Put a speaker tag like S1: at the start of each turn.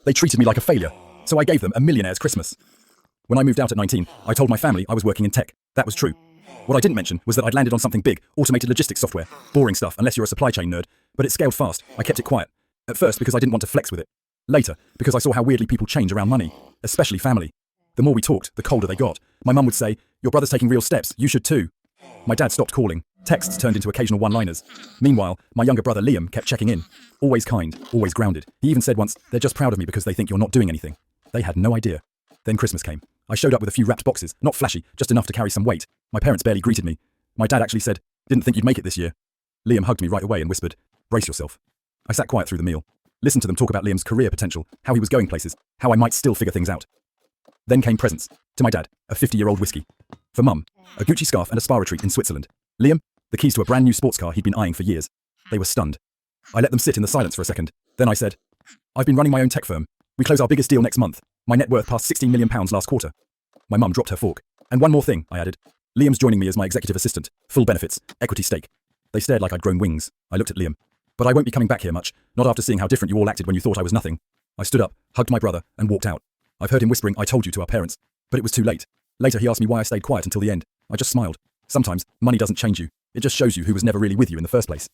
S1: They treated me like a failure, so I gave them a millionaire's Christmas. When I moved out at 19, I told my family I was working in tech. That was true. What I didn't mention was that I'd landed on something big, automated logistics software. Boring stuff, unless you're a supply chain nerd, but it scaled fast. I kept it quiet. At first, because I didn't want to flex with it. Later, because I saw how weirdly people change around money, especially family. The more we talked, the colder they got. My mum would say, "Your brother's taking real steps, you should too." My dad stopped calling. Texts turned into occasional one-liners. Meanwhile, my younger brother Liam kept checking in. Always kind, always grounded. He even said once, "They're just proud of me because they think you're not doing anything." They had no idea. Then Christmas came. I showed up with a few wrapped boxes, not flashy, just enough to carry some weight. My parents barely greeted me. My dad actually said, "Didn't think you'd make it this year." Liam hugged me right away and whispered, "Brace yourself." I sat quiet through the meal. Listened to them talk about Liam's career potential, how he was going places, how I might still figure things out. Then came presents. To my dad, a 50-year-old whiskey. For Mum, a Gucci scarf and a spa retreat in Switzerland. Liam, the keys to a brand new sports car he'd been eyeing for years. They were stunned. I let them sit in the silence for a second. Then I said, "I've been running my own tech firm. We close our biggest deal next month. My net worth passed £16 million last quarter." My mum dropped her fork. "And one more thing," I added. "Liam's joining me as my executive assistant. Full benefits, equity stake." They stared like I'd grown wings. I looked at Liam. "But I won't be coming back here much, not after seeing how different you all acted when you thought I was nothing." I stood up, hugged my brother, and walked out. I've heard him whispering, "I told you," to our parents. But it was too late. Later he asked me why I stayed quiet until the end. I just smiled. Sometimes, money doesn't change you. It just shows you who was never really with you in the first place.